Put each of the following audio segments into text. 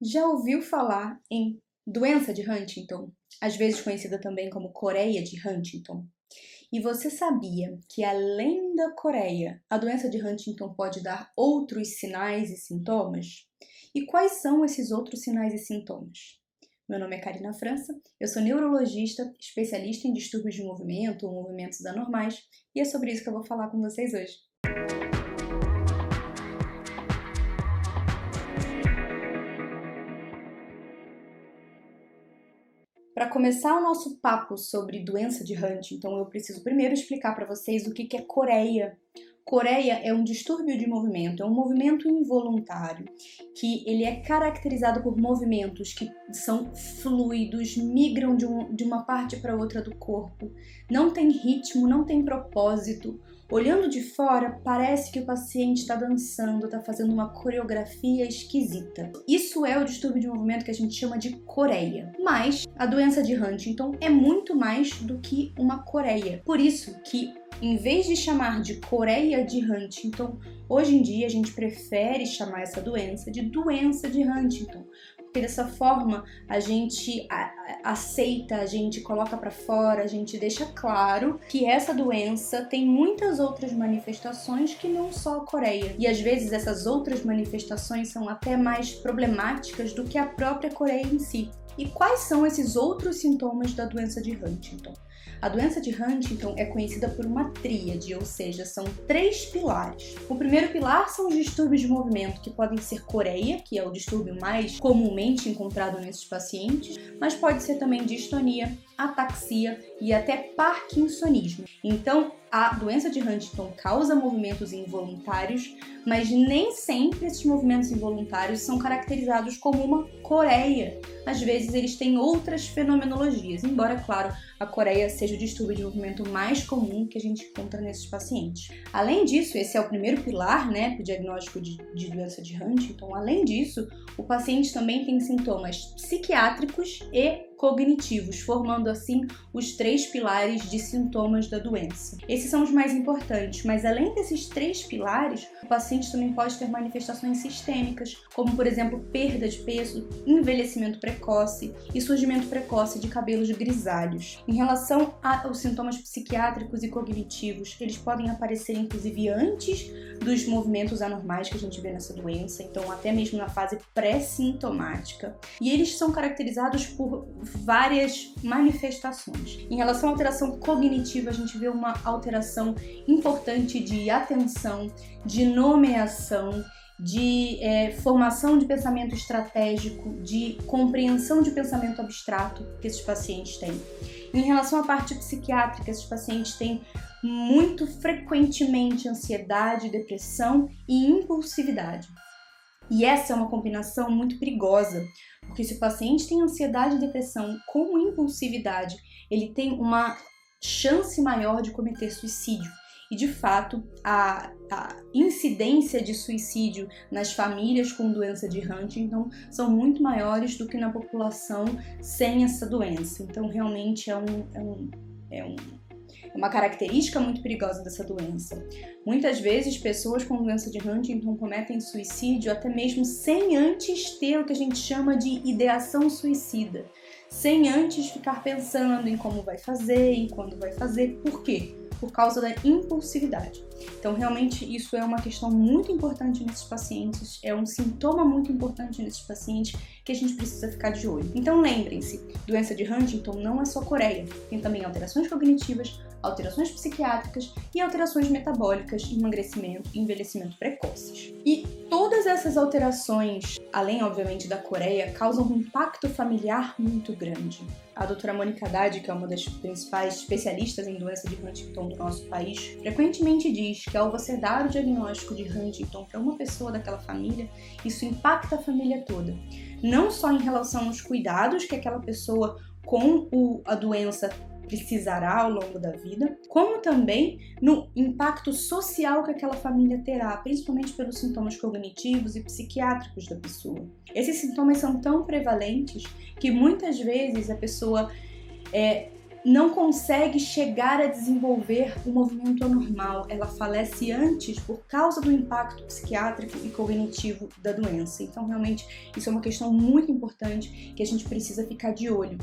Já ouviu falar em doença de Huntington, às vezes conhecida também como Coreia de Huntington? E você sabia que além da Coreia, a doença de Huntington pode dar outros sinais e sintomas? E quais são esses outros sinais e sintomas? Meu nome é Karina França, eu sou neurologista, especialista em distúrbios de movimento ou movimentos anormais, e é sobre isso que eu vou falar com vocês hoje. Para começar o nosso papo sobre doença de Huntington, eu preciso primeiro explicar para vocês o que é Coreia. Coreia é um distúrbio de movimento, é um movimento involuntário, que ele é caracterizado por movimentos que são fluidos, migram de uma parte para outra do corpo, não tem ritmo, não tem propósito. Olhando de fora, parece que o paciente está dançando, está fazendo uma coreografia esquisita. Isso é o distúrbio de movimento que a gente chama de Coreia. Mas a doença de Huntington é muito mais do que uma Coreia. Por isso que, em vez de chamar de Coreia de Huntington, hoje em dia a gente prefere chamar essa doença de Huntington. Porque dessa forma a gente aceita, a gente coloca para fora, a gente deixa claro que essa doença tem muitas outras manifestações que não só a Coreia. E às vezes essas outras manifestações são até mais problemáticas do que a própria Coreia em si. E quais são esses outros sintomas da doença de Huntington? A doença de Huntington é conhecida por uma tríade, ou seja, são 3 pilares. O primeiro pilar são os distúrbios de movimento, que podem ser Coreia, que é o distúrbio mais comumente encontrado nesses pacientes, mas pode ser também distonia, ataxia e até parkinsonismo. Então, a doença de Huntington causa movimentos involuntários, mas nem sempre esses movimentos involuntários são caracterizados como uma Coreia. Às vezes eles têm outras fenomenologias, embora, claro, a Coreia seja o distúrbio de movimento mais comum que a gente encontra nesses pacientes. Além disso, esse é o primeiro pilar, para o diagnóstico de doença de Huntington. Além disso, o paciente também tem sintomas psiquiátricos e cognitivos, formando assim os 3 pilares de sintomas da doença. Esses são os mais importantes, mas além desses 3 pilares, o paciente também pode ter manifestações sistêmicas, como por exemplo perda de peso, envelhecimento precoce e surgimento precoce de cabelos grisalhos. Em relação aos sintomas psiquiátricos e cognitivos, eles podem aparecer inclusive antes dos movimentos anormais que a gente vê nessa doença, então até mesmo na fase pré-sintomática, e eles são caracterizados por várias manifestações. Em relação à alteração cognitiva, a gente vê uma alteração importante de atenção, de nomeação, de formação de pensamento estratégico, de compreensão de pensamento abstrato que esses pacientes têm. Em relação à parte psiquiátrica, esses pacientes têm muito frequentemente ansiedade, depressão e impulsividade. E essa é uma combinação muito perigosa, porque se o paciente tem ansiedade e depressão com impulsividade, ele tem uma chance maior de cometer suicídio. E, de fato, a incidência de suicídio nas famílias com doença de Huntington são muito maiores do que na população sem essa doença. Então, realmente é uma característica muito perigosa dessa doença. Muitas vezes, pessoas com doença de Huntington cometem suicídio até mesmo sem antes ter o que a gente chama de ideação suicida, sem antes ficar pensando em como vai fazer, em quando vai fazer. Por quê? Por causa da impulsividade. Então, realmente, isso é uma questão muito importante nesses pacientes, é um sintoma muito importante nesses pacientes que a gente precisa ficar de olho. Então, lembrem-se, doença de Huntington não é só Coreia, tem também alterações cognitivas, alterações psiquiátricas e alterações metabólicas, emagrecimento e envelhecimento precoces. E todas essas alterações, além, obviamente, da Coreia, causam um impacto familiar muito grande. A doutora Mônica Haddad, que é uma das principais especialistas em doença de Huntington do nosso país, frequentemente diz que ao você dar o diagnóstico de Huntington para uma pessoa daquela família, isso impacta a família toda. Não só em relação aos cuidados que aquela pessoa com a doença precisará ao longo da vida, como também no impacto social que aquela família terá, principalmente pelos sintomas cognitivos e psiquiátricos da pessoa. Esses sintomas são tão prevalentes que muitas vezes a pessoa não consegue chegar a desenvolver o movimento anormal. Ela falece antes por causa do impacto psiquiátrico e cognitivo da doença. Então, realmente, isso é uma questão muito importante que a gente precisa ficar de olho.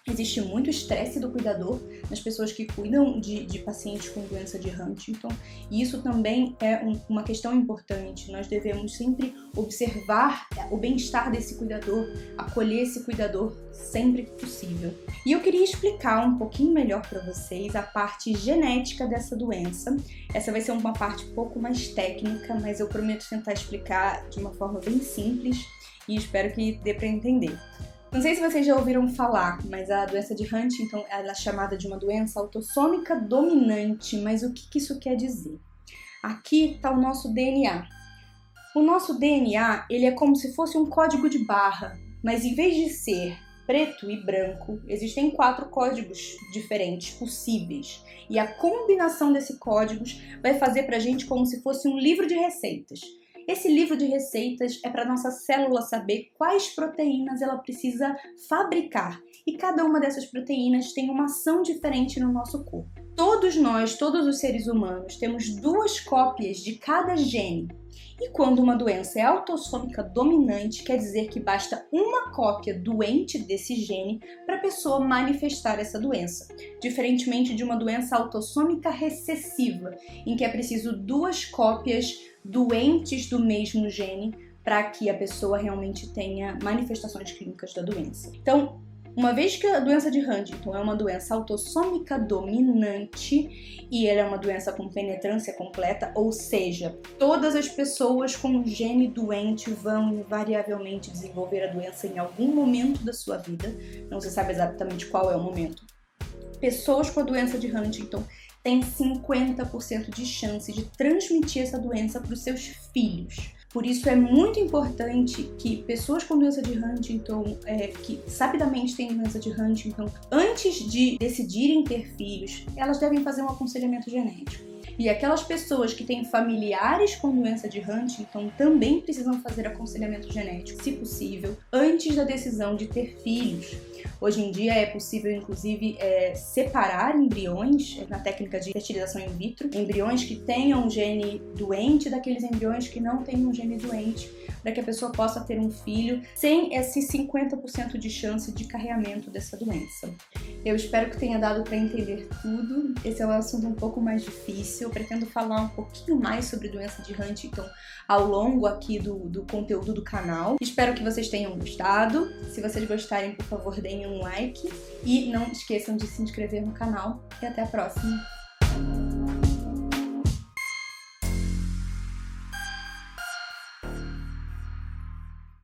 Existe muito estresse do cuidador nas pessoas que cuidam de pacientes com doença de Huntington, e isso também é uma questão importante. Nós devemos sempre observar o bem-estar desse cuidador, acolher esse cuidador sempre que possível. E eu queria explicar um pouquinho melhor para vocês a parte genética dessa doença. Essa vai ser uma parte um pouco mais técnica, mas eu prometo tentar explicar de uma forma bem simples e espero que dê para entender. Não sei se vocês já ouviram falar, mas a doença de Huntington ela é chamada de uma doença autossômica dominante. Mas o que isso quer dizer? Aqui está o nosso DNA. O nosso DNA ele é como se fosse um código de barra, mas em vez de ser preto e branco, existem 4 códigos diferentes possíveis. E a combinação desses códigos vai fazer para a gente como se fosse um livro de receitas. Esse livro de receitas é para nossa célula saber quais proteínas ela precisa fabricar. E cada uma dessas proteínas tem uma ação diferente no nosso corpo. Todos nós, todos os seres humanos, temos 2 cópias de cada gene. E quando uma doença é autossômica dominante, quer dizer que basta uma cópia doente desse gene para a pessoa manifestar essa doença. Diferentemente de uma doença autossômica recessiva, em que é preciso 2 cópias doentes do mesmo gene para que a pessoa realmente tenha manifestações clínicas da doença. Então, uma vez que a doença de Huntington é uma doença autossômica dominante e ela é uma doença com penetrância completa, ou seja, todas as pessoas com um gene doente vão invariavelmente desenvolver a doença em algum momento da sua vida, não se sabe exatamente qual é o momento. Pessoas com a doença de Huntington têm 50% de chance de transmitir essa doença para os seus filhos. Por isso é muito importante que pessoas com doença de Huntington, que sabidamente têm doença de Huntington, antes de decidirem ter filhos, elas devem fazer um aconselhamento genético. E aquelas pessoas que têm familiares com doença de Huntington também precisam fazer aconselhamento genético, se possível, antes da decisão de ter filhos. Hoje em dia é possível, inclusive, separar embriões na técnica de fertilização in vitro, embriões que tenham um gene doente daqueles embriões que não têm um gene doente, para que a pessoa possa ter um filho sem esse 50% de chance de carreamento dessa doença. Eu espero que tenha dado para entender tudo. Esse é um assunto um pouco mais difícil. Eu pretendo falar um pouquinho mais sobre doença de Huntington ao longo aqui do conteúdo do canal. Espero que vocês tenham gostado. Se vocês gostarem, por favor, deem um like e não esqueçam de se inscrever no canal. E até a próxima!